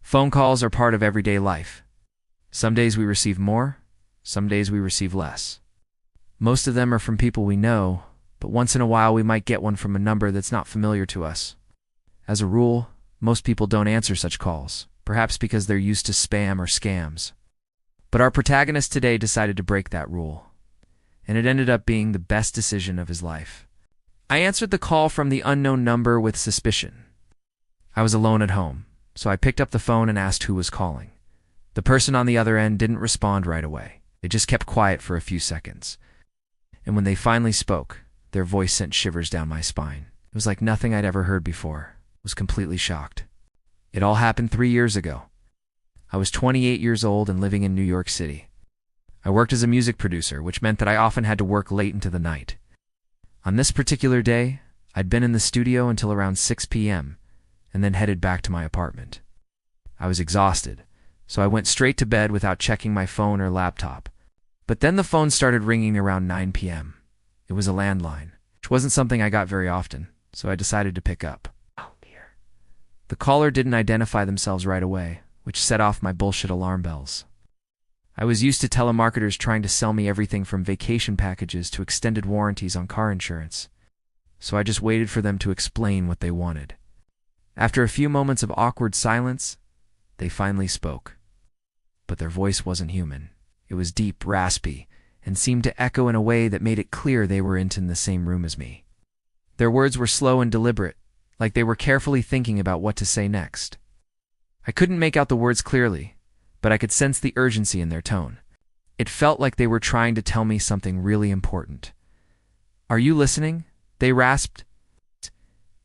Phone calls are part of everyday life. Some days we receive more, some days we receive less. Most of them are from people we know, but once in a while we might get one from a number that's not familiar to us. As a rule, most people don't answer such calls, perhaps because they're used to spam or scams. But our protagonist today decided to break that rule, and it ended up being the best decision of his life. I answered the call from the unknown number with suspicion. I was alone at home, so I picked up the phone and asked who was calling. The person on the other end didn't respond right away. They just kept quiet for a few seconds. And when they finally spoke, their voice sent shivers down my spine. It was like nothing I'd ever heard before. I was completely shocked. It all happened 3 years ago. I was 28 years old and living in New York City. I worked as a music producer, which meant that I often had to work late into the night. On this particular day, I'd been in the studio until around 6 p.m., and then headed back to my apartment. I was exhausted, so I went straight to bed without checking my phone or laptop. But then the phone started ringing around 9 p.m. It was a landline, which wasn't something I got very often, so I decided to pick up. Oh dear. The caller didn't identify themselves right away, which set off my bullshit alarm bells. I was used to telemarketers trying to sell me everything from vacation packages to extended warranties on car insurance, so I just waited for them to explain what they wanted. After a few moments of awkward silence, they finally spoke. But their voice wasn't human. It was deep, raspy, and seemed to echo in a way that made it clear they weren't in the same room as me. Their words were slow and deliberate, like they were carefully thinking about what to say next. I couldn't make out the words clearly, but I could sense the urgency in their tone. It felt like they were trying to tell me something really important. "Are you listening?" they rasped,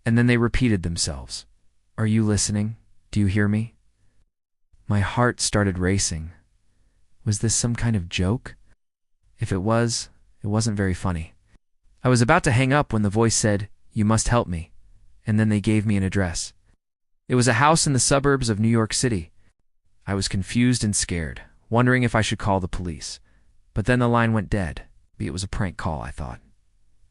and then they repeated themselves. "Are you listening? Do you hear me?" My heart started racing. Was this some kind of joke? If it was, it wasn't very funny. I was about to hang up when the voice said, "You must help me," and then they gave me an address. It was a house in the suburbs of New York City. I was confused and scared, wondering if I should call the police. But then the line went dead. Maybe it was a prank call, I thought.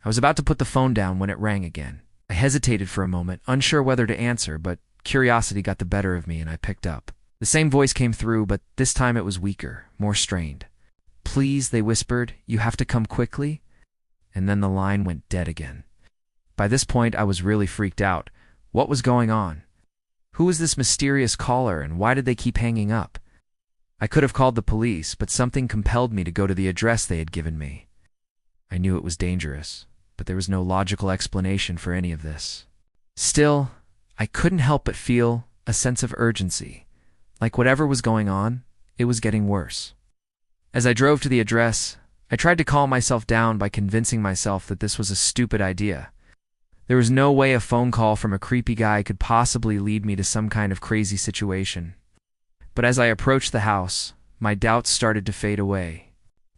I was about to put the phone down when it rang again. I hesitated for a moment, unsure whether to answer, but curiosity got the better of me and I picked up. The same voice came through, but this time it was weaker, more strained. "Please," they whispered, "you have to come quickly." And then the line went dead again. By this point, I was really freaked out. What was going on? Who was this mysterious caller, and why did they keep hanging up? I could have called the police, but something compelled me to go to the address they had given me. I knew it was dangerous, but there was no logical explanation for any of this. Still, I couldn't help but feel a sense of urgency. Like whatever was going on, it was getting worse. As I drove to the address, I tried to calm myself down by convincing myself that this was a stupid idea. There was no way a phone call from a creepy guy could possibly lead me to some kind of crazy situation. But as I approached the house, my doubts started to fade away.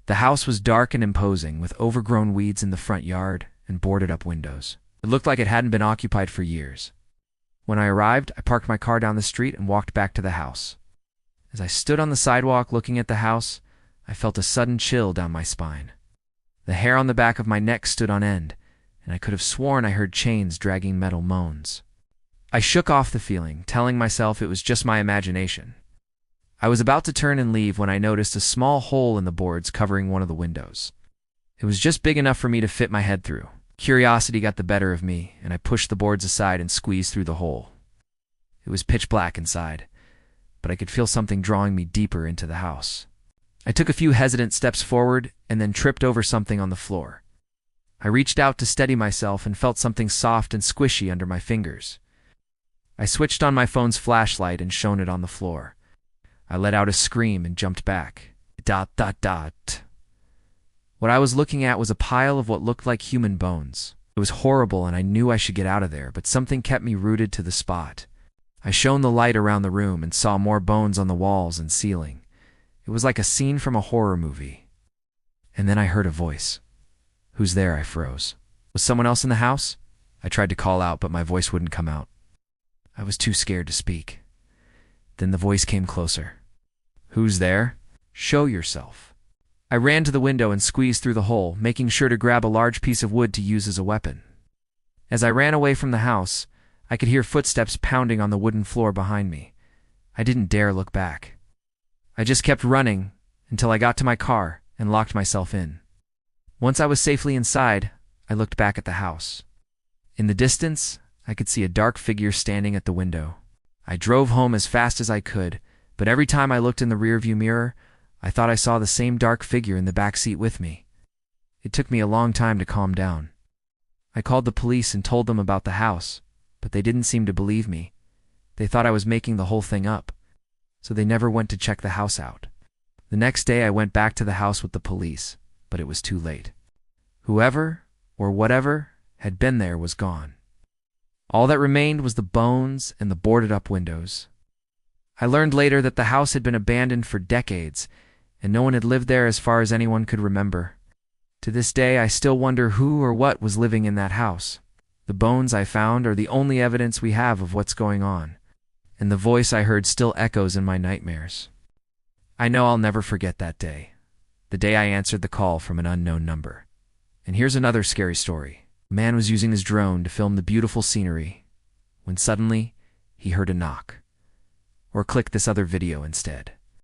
The house was dark and imposing, with overgrown weeds in the front yard and boarded-up windows. It looked like it hadn't been occupied for years. When I arrived, I parked my car down the street and walked back to the house. As I stood on the sidewalk looking at the house, I felt a sudden chill down my spine. The hair on the back of my neck stood on end, and I could have sworn I heard chains dragging metal moans. I shook off the feeling, telling myself it was just my imagination. I was about to turn and leave when I noticed a small hole in the boards covering one of the windows. It was just big enough for me to fit my head through. Curiosity got the better of me, and I pushed the boards aside and squeezed through the hole. It was pitch black inside, but I could feel something drawing me deeper into the house. I took a few hesitant steps forward and then tripped over something on the floor. I reached out to steady myself and felt something soft and squishy under my fingers. I switched on my phone's flashlight and shone it on the floor. I let out a scream and jumped back. Dot, dot, dot. What I was looking at was a pile of what looked like human bones. It was horrible and I knew I should get out of there, but something kept me rooted to the spot. I shone the light around the room and saw more bones on the walls and ceiling. It was like a scene from a horror movie. And then I heard a voice. "Who's there?" I froze. Was someone else in the house? I tried to call out, but my voice wouldn't come out. I was too scared to speak. Then the voice came closer. "Who's there? Show yourself." I ran to the window and squeezed through the hole, making sure to grab a large piece of wood to use as a weapon. As I ran away from the house, I could hear footsteps pounding on the wooden floor behind me. I didn't dare look back. I just kept running until I got to my car and locked myself in. Once I was safely inside, I looked back at the house. In the distance, I could see a dark figure standing at the window. I drove home as fast as I could, but every time I looked in the rearview mirror, I thought I saw the same dark figure in the back seat with me. It took me a long time to calm down. I called the police and told them about the house, but they didn't seem to believe me. They thought I was making the whole thing up, so they never went to check the house out. The next day I went back to the house with the police, but it was too late. Whoever, or whatever, had been there was gone. All that remained was the bones and the boarded-up windows. I learned later that the house had been abandoned for decades, and no one had lived there as far as anyone could remember. To this day, I still wonder who or what was living in that house. The bones I found are the only evidence we have of what's going on, and the voice I heard still echoes in my nightmares. I know I'll never forget that day, the day I answered the call from an unknown number. And here's another scary story. A man was using his drone to film the beautiful scenery, when suddenly he heard a knock. Or click this other video instead.